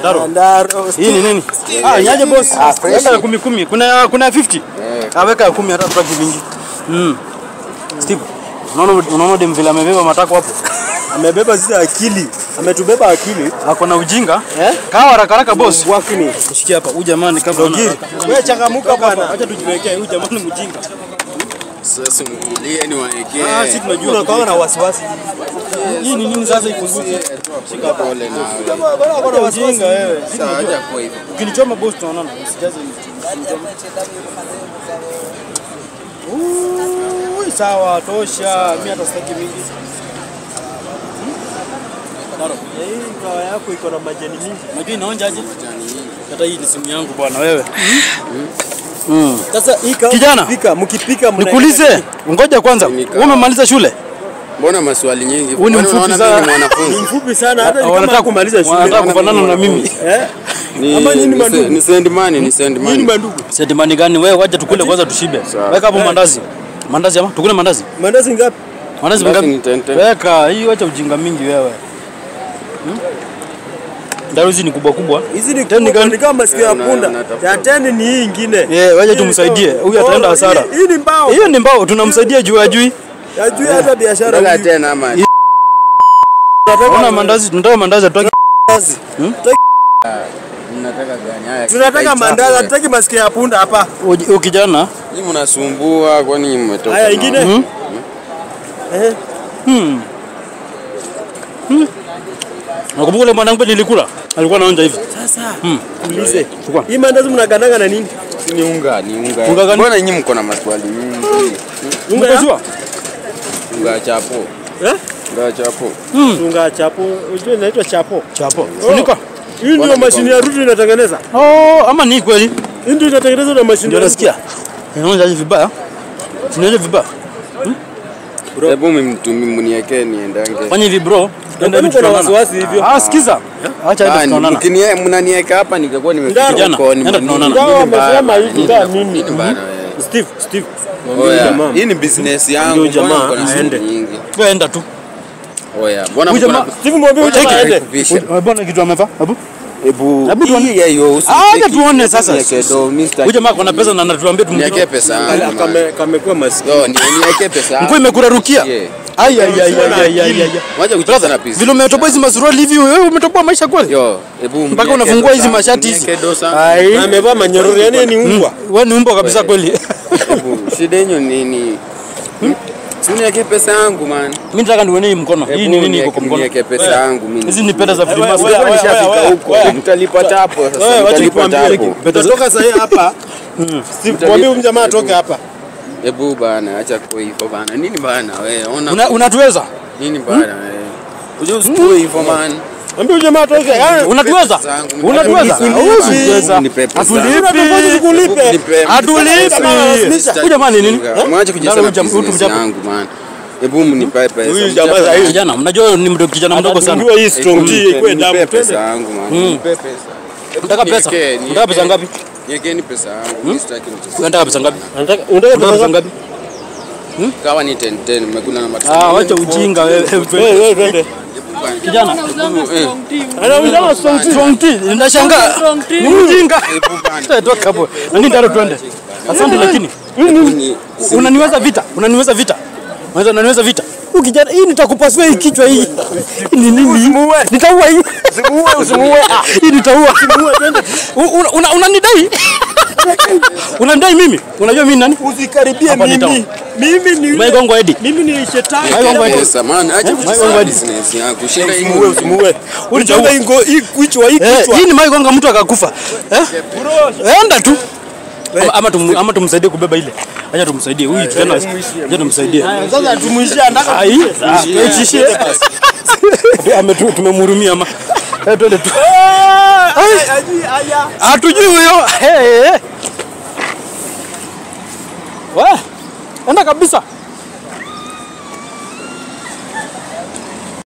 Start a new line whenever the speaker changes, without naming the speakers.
Ndaro.
Hii ni nini? Nyaje boss. Weka 10. Kuna 50. Weka 10 hata tutaki vingi. Steve. Unaona dem vile amebeba matako hapo?
Amebeba sisi akili. Ametubeba akili.
Ako na ujinga. Kawa haraka boss.
Wakini.
Shikia hapa. Huyu jamani kabla
wewe changamuka bwana.
Acha tujiwekee. Huyu jamani mjinga.
Sasa mkulie ni waekee.
Sisi tunajua
unakuwa na wasiwasi.
Hii ni nini sasa ifunguke?
Shika pole na
wewe. Bwana ujinga wewe.
Sasa haja kwa hivyo.
Ukinichoma boss tunaonana. Usijaze hivi. Sawa tosha. Mimi hata sitaki mingi.
Hii kawa yako iko na majani mingi.
Unajua inaonja aje? Hata hii ni simu yangu bwana wewe.
Sasa hii
kijana
mkipika
nikuulize, ngoja kwanza. Wewe umemaliza shule?
Mbona maswali nyingi?
Wewe ni mfupi sana.
Mwanafunzi.
Ni mfupi sana hata
wanataka kumaliza shule. Wanataka kufanana na mimi.
Ama nini mandugu?
Ni sendimani, ni sendimani.
Nini mandugu?
Sendimani gani? Wewe wacha tukule kwanza tushibe. Weka hapo mandazi. Mandazi ama tukule mandazi?
Mandazi ngapi?
Mandazi ngapi? Weka hii, wacha ujinga mingi wewe. Daruzi ni kubwa.
Hizi ni kama masikio ya punda. Ya 10 ni hii nyingine.
Wacha tumsaidie. Huyu ataenda hasara.
Hii ni mbao.
Hiyo ni mbao, tunamsaidia juu ajui.
Ajui hata biashara.
Ndio tena ama.
Tunataka mandazi, tunataka mandazi tutaki.
Mnataka gani haya?
Tunataka mandazi, hatutaki masikio ya punda hapa.
Huyu kijana,
Nyinyi mnasumbua kwani mmetoka?
Haya nyingine.
nakumbuka ile mwanangu nilikula. Alikuwa anaonja hivi.
Sasa, ulize. Hii mandazi mnagandanga na nini?
Ni unga, ni unga.
Unga gani?
Mbona nyinyi mko na maswali mingi?
Unga ya?
Unga chapo. Unga chapo.
Unga chapo. Unajua inaitwa chapo.
Chapo. Funika.
Hii ndio mashine ya Ruto inatengeneza.
Ama ni kweli?
Hii ndio inatengenezwa na mashine.
Ndio nasikia. Inaonja hivi vibaya. Tunaje vibaya?
Hebu mniwekee niendange.
Fanya hivi bro.
Ndio kuna wasiwasi hivyo.
Sikiza. Acha hivi tunaonana.
Mnaniweka hapa ningekuwa nimefika
huko. Nenda tunaonana.
Wamesema hivi ndio nini? Steve.
Hii ni business yangu
jamaa
aende.
Wewe enda tu.
Oya, mbona
Steve mwambie jamaa aende.
Mbona kitu amevaa?
Hebu tuone hiyo
acha tuone sasa. Huyu jamaa kuna pesa na anatuambia
tumlipe pesa.
Kamekuwa maskini.
Niweke pesa.
Mkuu imekurarukia. Ai.
Wacha kucheza na pesa.
Vile umetoboa hizi masuruali hivi wewe umetoboa maisha kweli?
Hebu
mpaka unafungua hizi mashati hizi.
Ai. Amevaa manyororo yani ni mbwa.
Wewe ni mbwa kabisa kweli.
Shida yenyewe nini? Uniweke pesa yangu man.
Mimi nataka nione hii mkono. Hii ni nini iko kwa mkono?
Niweke pesa yangu mimi.
Hizi ni pesa za Freemason.
Nishafika huko. Mtalipa hapo sasa.
Wacha nikwambie. Tutatoka sasa hapa. Steve, mwambie huyu jamaa atoke hapa.
Hebu bana, acha kwa hivyo bana. Nini bana wewe? Ona.
Unatuweza?
Nini bana wewe? Uje usikue hivyo man.
Mwambie huyu jamaa atoke.
Unatuweza? Unatuweza? Atulipe. Huyu jamaa ni nini?
Mwache kujisema pesa yangu man. Hebu mnipe pesa.
Huyu jamaa
kijana, mnajua ni mdogo kijana mdogo sana.
Ndio hii strong tea ikwe damu
pesa yangu man. Nipe pesa.
Unataka pesa? Unataka pesa ngapi?
Niwekeni pesa yangu. Mimi sitaki mchezo.
Unataka pesa ngapi?
Unataka pesa ngapi?
Kawa ni 10 mmekula na matatu.
Wacha ujinga wewe.
Wewe twende.
Kijana.
Ana
strong tea. Ninashangaa. Ni mjinga. Toka hapo. Nani ndio twende? Asante lakini. Unaniweza vita. Unaniweza vita. Ukijana hii nitakupasua hii kichwa hii. Ni nini? Nitaua hii. Usimuue. Hii nitaua. Unanidai? Unanidai mimi? Unajua mimi nani?
Usikaribie mimi. Mimi ni
Maigongo Edi.
Mimi ni shetani.
Maigongo Edi.
Samahani, acha kujisema business yako. Shida hii
usimuue. Unachonga hii kichwa.
Hii ni Maigongo mtu akakufa. Enda tu. Ama tumsaidie kubeba ile. Acha tumsaidie. Huyu tena. Acha tumsaidie.
Sasa tumuishie andaka.
Tuishie. Tumemhurumia ama. Twende tu. Hatujui huyo. Enda kabisa.